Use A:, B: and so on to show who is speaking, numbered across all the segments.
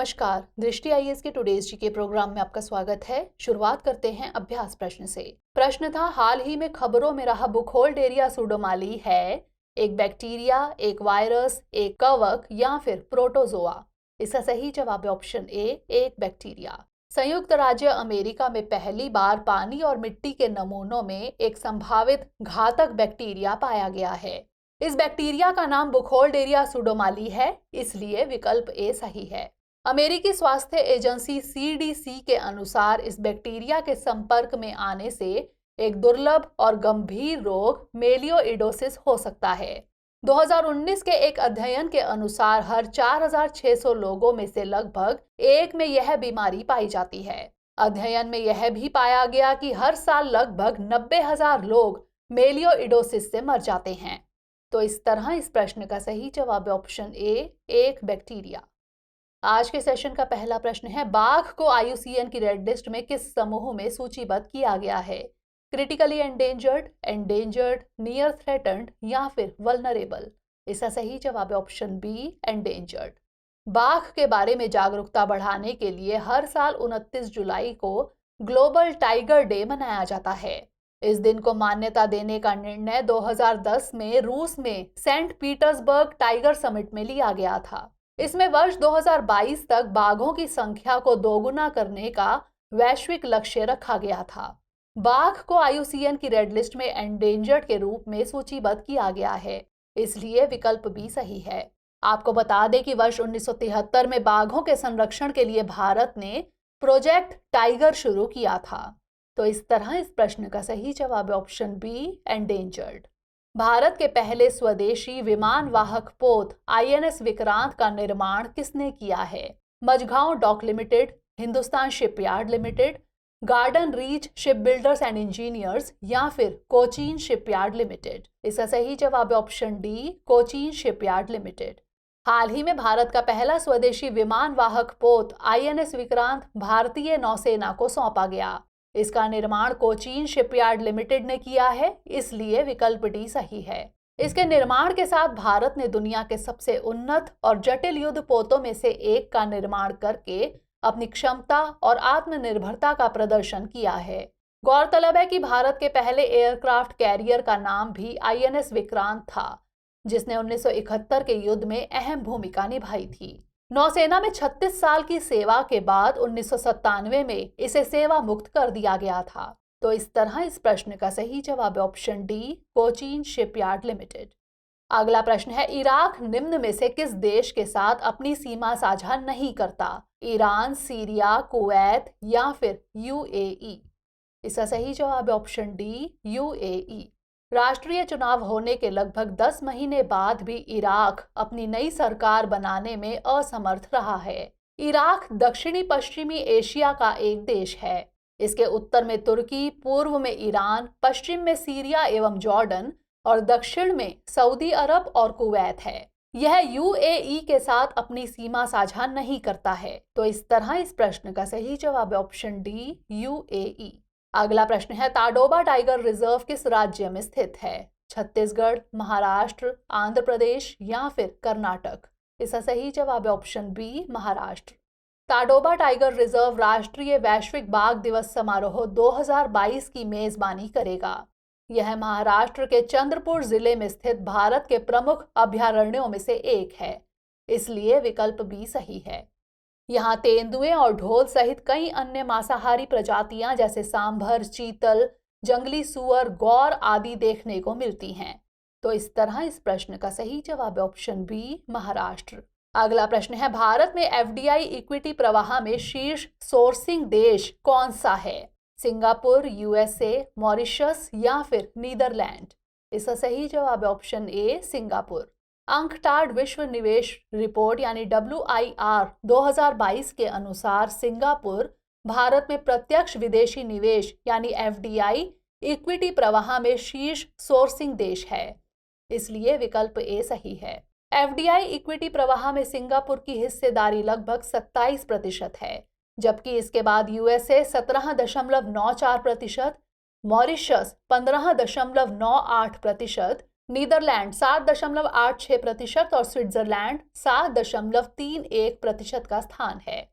A: नमस्कार, दृष्टि आईएएस के टुडेज जी के प्रोग्राम में आपका स्वागत है। शुरुआत करते हैं अभ्यास प्रश्न से। प्रश्न था, हाल ही में खबरों में रहा बुखोल्डेरिया सूडोमाली है एक बैक्टीरिया, एक वायरस, एक कवक या फिर प्रोटोजोआ। इसका सही जवाब है ऑप्शन ए, एक बैक्टीरिया। संयुक्त राज्य अमेरिका में पहली बार पानी और मिट्टी के नमूनों में एक संभावित घातक बैक्टीरिया पाया गया है। इस बैक्टीरिया का नाम बुखोल्डेरिया सूडोमाली है, इसलिए विकल्प ए सही है। अमेरिकी स्वास्थ्य एजेंसी सीडीसी के अनुसार इस बैक्टीरिया के संपर्क में आने से एक दुर्लभ और गंभीर रोग मेलियोइडोसिस हो सकता है। 2019 के एक अध्ययन के अनुसार हर 4,600 लोगों में से लगभग एक में यह बीमारी पाई जाती है। अध्ययन में यह भी पाया गया कि हर साल लगभग 90,000 लोग मेलियोइडोसिस से मर जाते हैं। तो इस तरह इस प्रश्न का सही जवाब है ऑप्शन ए, एक बैक्टीरिया। आज के सेशन का पहला प्रश्न है, बाघ को IUCN की रेड लिस्ट में किस समूह में सूचीबद्ध किया गया है? Critically endangered, endangered, near threatened या फिर वल्नरेबल। इसका सही जवाब है ऑप्शन बी, एंडेंजर्ड। बाघ के बारे में जागरूकता बढ़ाने के लिए हर साल 29 जुलाई को ग्लोबल टाइगर डे मनाया जाता है। इस दिन को मान्यता देने का निर्णय 2010 में रूस में सेंट पीटर्सबर्ग टाइगर समिट में लिया गया था। इसमें वर्ष 2022 तक बाघों की संख्या को दोगुना करने का वैश्विक लक्ष्य रखा गया था। बाघ को IUCN की रेड लिस्ट में एंडेंजर्ड के रूप में सूचीबद्ध किया गया है, इसलिए विकल्प बी सही है। आपको बता दें कि वर्ष 1973 में बाघों के संरक्षण के लिए भारत ने प्रोजेक्ट टाइगर शुरू किया था। तो इस तरह इस प्रश्न का सही जवाब है ऑप्शन बी, एंडेंजर्ड। भारत के पहले स्वदेशी विमान वाहक पोत INS विक्रांत का निर्माण किसने किया है? Mazagon dock limited, Hindustan shipyard limited, garden reach ship builders and engineers या फिर कोचीन शिपयार्ड लिमिटेड। इसका सही जवाब है option D, Cochin shipyard limited. हाल ही में भारत का पहला स्वदेशी विमान वाहक पोत INS विक्रांत भारतीय नौसेना को सौंपा गया। इसका निर्माण कोचीन शिपयार्ड लिमिटेड ने किया है, इसलिए विकल्प डी सही है। इसके निर्माण के साथ भारत ने दुनिया के सबसे उन्नत और जटिल युद्ध पोतों में से एक का निर्माण करके अपनी क्षमता और आत्मनिर्भरता का प्रदर्शन किया है। गौरतलब है कि भारत के पहले एयरक्राफ्ट कैरियर का नाम भी INS विक्रांत था, जिसने 1971 के युद्ध में अहम भूमिका निभाई थी। नौसेना में 36 साल की सेवा के बाद 1997 में इसे सेवा मुक्त कर दिया गया था। तो इस तरह इस प्रश्न का सही जवाब है option D, Cochin shipyard limited. अगला प्रश्न है, इराक निम्न में से किस देश के साथ अपनी सीमा साझा नहीं करता? ईरान, सीरिया, कुवैत या फिर UAE। इसका सही जवाब है ऑप्शन डी, UAE। राष्ट्रीय चुनाव होने के लगभग 10 महीने बाद भी इराक अपनी नई सरकार बनाने में असमर्थ रहा है। इराक दक्षिणी पश्चिमी एशिया का एक देश है। इसके उत्तर में तुर्की, पूर्व में ईरान, पश्चिम में सीरिया एवं जॉर्डन और दक्षिण में सऊदी अरब और कुवैत है। यह UAE के साथ अपनी सीमा साझा नहीं करता है। तो इस तरह इस प्रश्न का सही जवाब है ऑप्शन डी, UAE। अगला प्रश्न है, ताडोबा टाइगर रिजर्व किस राज्य में स्थित है? छत्तीसगढ़, महाराष्ट्र, आंध्र प्रदेश या फिर कर्नाटक। इसका सही जवाब है option B, Maharashtra. Tadoba tiger reserve राष्ट्रीय वैश्विक बाघ दिवस समारोह 2022 की मेजबानी करेगा। यह महाराष्ट्र के चंद्रपुर जिले में स्थित भारत के प्रमुख अभयारण्यों में से एक है, इसलिए विकल्प बी सही है। यहाँ तेंदुए और ढोल सहित कई अन्य मांसाहारी प्रजातियां जैसे सांभर, चीतल, जंगली सुअर, गौर आदि देखने को मिलती हैं। तो इस तरह इस प्रश्न का सही जवाब है ऑप्शन बी, महाराष्ट्र। अगला प्रश्न है, भारत में FDI इक्विटी प्रवाह में शीर्ष सोर्सिंग देश कौन सा है? सिंगापुर, USA, मॉरिशस या फिर नीदरलैंड। इसका सही जवाब है ऑप्शन ए, सिंगापुर। अंकटाड विश्व निवेश रिपोर्ट यानी WIR 2022 के अनुसार सिंगापुर भारत में प्रत्यक्ष विदेशी निवेश यानी FDI इक्विटी प्रवाह में शीर्ष सोर्सिंग देश है, इसलिए विकल्प ए सही है। FDI इक्विटी प्रवाह में सिंगापुर की हिस्सेदारी लगभग 27% है, जबकि इसके बाद USA 17.94%, मॉरिशस 15.98%, नीदरलैंड 7.86% और स्विट्जरलैंड 7.31% का स्थान है।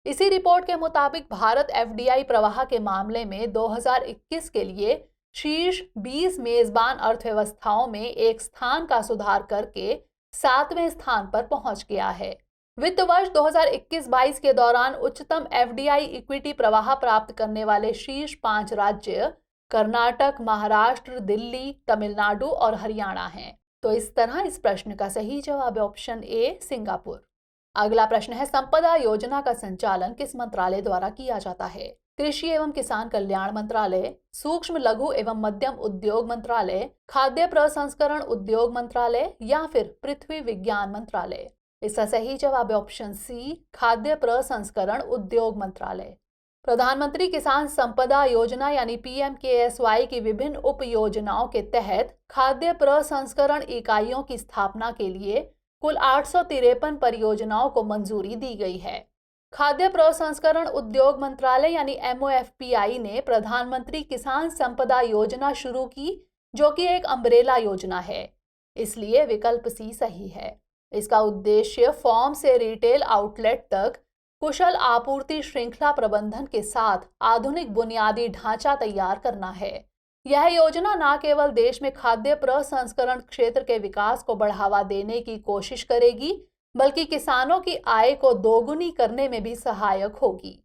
A: इसी रिपोर्ट के मुताबिक भारत एफडीआई प्रवाह के मामले में 2021 के लिए शीर्ष 20 मेजबान अर्थव्यवस्थाओं में एक स्थान का सुधार करके 7वें स्थान पर पहुंच गया है। वित्त वर्ष 2021-22 के दौरान उच्चतम एफडीआई इक्विटी प्रवाह प्राप्त करने वाले शीर्ष 5 राज्य कर्नाटक, महाराष्ट्र, दिल्ली, तमिलनाडु और हरियाणा हैं। तो इस तरह इस प्रश्न का सही जवाब है ऑप्शन ए, सिंगापुर। अगला प्रश्न है, संपदा योजना का संचालन किस मंत्रालय द्वारा किया जाता है? कृषि एवं किसान कल्याण मंत्रालय, सूक्ष्म लघु एवं मध्यम उद्योग मंत्रालय, खाद्य प्रसंस्करण उद्योग मंत्रालय या फिर पृथ्वी विज्ञान मंत्रालय? इसका सही जवाब है ऑप्शन सी, खाद्य प्रसंस्करण उद्योग मंत्रालय। प्रधानमंत्री किसान संपदा योजना यानी पीएमकेएसवाई की विभिन्न उप योजनाओं के तहत खाद्य प्रसंस्करण इकाइयों की स्थापना के लिए कुल 853 परियोजनाओं को मंजूरी दी गई है। खाद्य प्रसंस्करण उद्योग मंत्रालय यानी एमओएफपीआई ने प्रधानमंत्री किसान संपदा योजना शुरू की, जो कि एक अम्ब्रेला योजना है, इसलिए विकल्प सी सही है। इसका उद्देश्य फार्म से रिटेल आउटलेट तक कुशल आपूर्ति श्रृंखला प्रबंधन के साथ आधुनिक बुनियादी ढांचा तैयार करना है। यह योजना न केवल देश में खाद्य प्रसंस्करण क्षेत्र के विकास को बढ़ावा देने की कोशिश करेगी, बल्कि किसानों की आय को दोगुनी करने में भी सहायक होगी।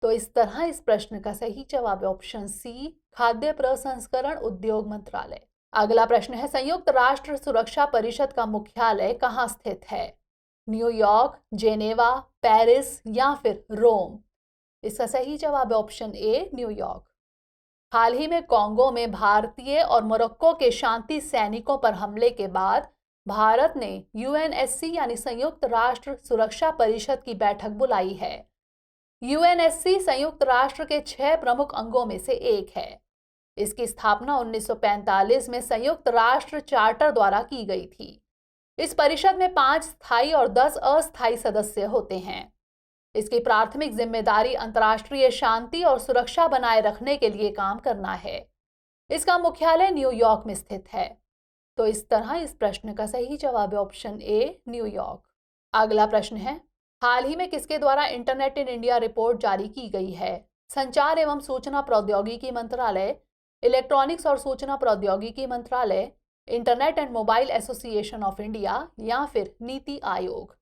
A: तो इस तरह इस प्रश्न का सही जवाब है ऑप्शन सी, खाद्य प्रसंस्करण उद्योग मंत्रालय। अगला प्रश्न है, संयुक्त राष्ट्र सुरक्षा परिषद का मुख्यालय कहाँ स्थित है? न्यूयॉर्क, जेनेवा, पेरिस या फिर रोम? इसका सही जवाब है ऑप्शन ए, न्यूयॉर्क। हाल ही में कोंगो में भारतीय और मोरक्को के शांति सैनिकों पर हमले के बाद भारत ने यूएनएससी यानी संयुक्त राष्ट्र सुरक्षा परिषद की बैठक बुलाई है। यूएनएससी संयुक्त राष्ट्र के 6 प्रमुख अंगों में से एक है। इसकी स्थापना 1945 में संयुक्त राष्ट्र चार्टर द्वारा की गई थी। इस परिषद में 5 स्थायी और 10 अस्थायी सदस्य होते हैं। इसकी प्राथमिक जिम्मेदारी अंतर्राष्ट्रीय शांति और सुरक्षा बनाए रखने के लिए काम करना है। इसका मुख्यालय न्यूयॉर्क में स्थित है। तो इस तरह इस प्रश्न का सही जवाब है ऑप्शन ए, न्यूयॉर्क। अगला प्रश्न है, हाल ही में किसके द्वारा इंटरनेट इन इंडिया रिपोर्ट जारी की गई है? संचार एवं सूचना प्रौद्योगिकी मंत्रालय, इलेक्ट्रॉनिक्स और सूचना प्रौद्योगिकी मंत्रालय, Internet and mobile association of India या फिर नीति आयोग?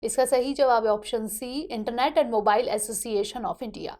A: इसका सही जवाब है option C, internet and mobile association of India.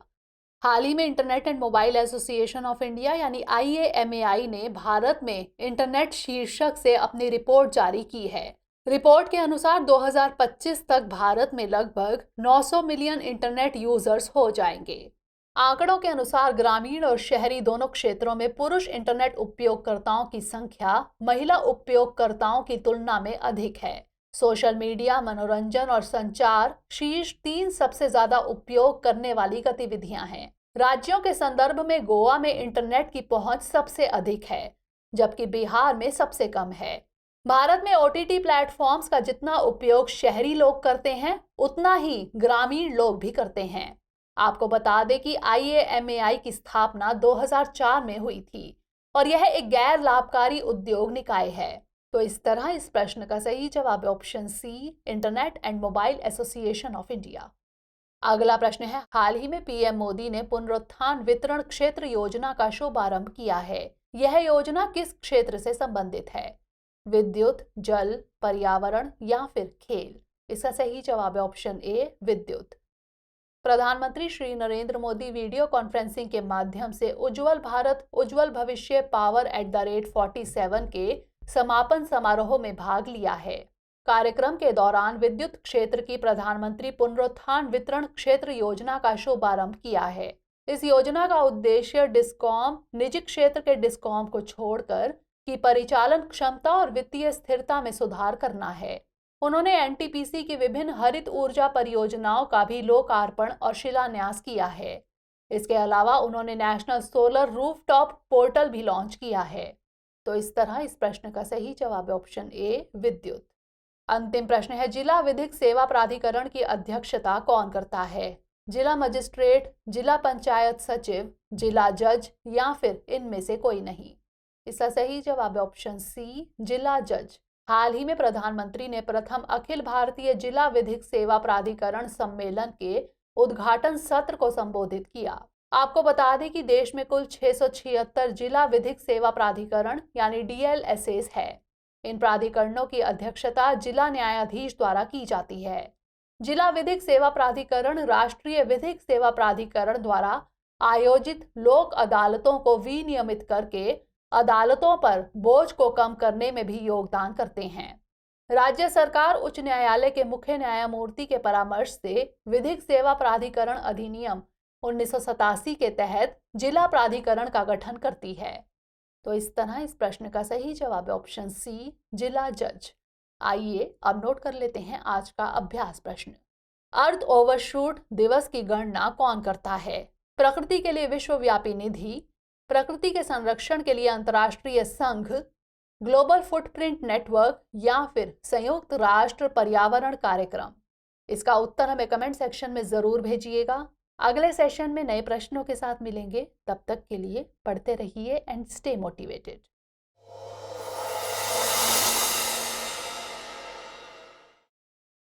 A: हाल ही में Internet and mobile association of India यानी IAMAI ने भारत में इंटरनेट शीर्षक से अपनी रिपोर्ट जारी की है। रिपोर्ट के अनुसार 2025 तक भारत में लगभग 900 मिलियन इंटरनेट यूजर्स हो जाएंगे। आंकड़ों के अनुसार ग्रामीण और शहरी दोनों क्षेत्रों में पुरुष इंटरनेट उपयोगकर्ताओं की संख्या महिला उपयोगकर्ताओं की तुलना में अधिक है। सोशल मीडिया, मनोरंजन और संचार शीर्ष 3 सबसे ज्यादा उपयोग करने वाली गतिविधियां हैं। राज्यों के संदर्भ में गोवा में इंटरनेट की पहुंच सबसे अधिक है, जबकि बिहार में सबसे कम है। भारत में OTT प्लेटफॉर्म्स का जितना उपयोग शहरी लोग करते हैं, उतना ही ग्रामीण लोग भी करते हैं। आपको बता दें कि IAMAI की स्थापना 2004 में हुई थी और यह एक गैर लाभकारी उद्योग निकाय है। तो इस तरह इस प्रश्न का सही जवाब है option C, internet and mobile association of India. अगला प्रश्न है, हाल ही में PM मोदी ने पुनरुत्थान वितरण क्षेत्र योजना का शुभारंभ किया है। यह योजना किस क्षेत्र से संबंधित है? विद्युत, जल, पर्यावरण या फिर खेल? इसका सही जवाब है ऑप्शन ए, विद्युत। प्रधानमंत्री श्री नरेंद्र मोदी वीडियो कॉन्फ्रेंसिंग के माध्यम से उज्जवल भारत उज्जवल भविष्य Power@47 के समापन समारोह में भाग लिया है। कार्यक्रम के दौरान विद्युत क्षेत्र की प्रधानमंत्री पुनरुत्थान वितरण क्षेत्र योजना का शुभारंभ किया है। इस योजना का उद्देश्य डिस्कॉम, निजी क्षेत्र के डिस्कॉम को छोड़कर की परिचालन क्षमता और वित्तीय स्थिरता में सुधार करना है। उन्होंने NTPC की विभिन्न हरित ऊर्जा परियोजनाओं का भी लोकार्पण और शिलान्यास किया है। इसके अलावा उन्होंने नेशनल सोलर रूफटॉप पोर्टल भी लॉन्च किया है। तो इस तरह इस प्रश्न का सही जवाब है ऑप्शन ए, विद्युत। अंतिम प्रश्न है, जिला विधिक सेवा प्राधिकरण की अध्यक्षता कौन करता है? जिला मजिस्ट्रेट, जिला पंचायत सचिव, जिला जज या फिर इनमें से कोई नहीं? इसका सही जवाब है ऑप्शन सी, जिला जज। हाल ही में प्रधानमंत्री ने प्रथम अखिल भारतीय जिला विधिक सेवा प्राधिकरण सम्मेलन के उद्घाटन सत्र को संबोधित किया। आपको बता दें कि देश में कुल 676 जिला विधिक सेवा प्राधिकरण यानी DLSAs है। इन प्राधिकरणों की अध्यक्षता जिला न्यायाधीश द्वारा की जाती है। जिला विधिक सेवा प्राधिकरण राष्ट्रीय विधिक सेवा प्राधिकरण द्वारा आयोजित लोक अदालतों को विनियमित करके अदालतों पर बोझ को कम करने में भी योगदान करते हैं। राज्य सरकार उच्च न्यायालय के मुख्य न्यायमूर्ति के परामर्श से विधिक सेवा प्राधिकरण अधिनियम 1987 के तहत जिला प्राधिकरण का गठन करती है। तो इस तरह इस प्रश्न का सही जवाब है ऑप्शन सी, जिला जज। आइए अब नोट कर लेते हैं आज का अभ्यास प्रश्न। अर्थ ओवरशूट दिवस की गणना कौन करता है? प्रकृति के लिए विश्वव्यापी निधि, प्रकृति के संरक्षण के लिए अंतर्राष्ट्रीय संघ, ग्लोबल फुटप्रिंट नेटवर्क या फिर संयुक्त राष्ट्र पर्यावरण कार्यक्रम? इसका उत्तर हमें कमेंट सेक्शन में जरूर भेजिएगा। अगले सेशन में नए प्रश्नों के साथ मिलेंगे। तब तक के लिए पढ़ते रहिए एंड स्टे मोटिवेटेड।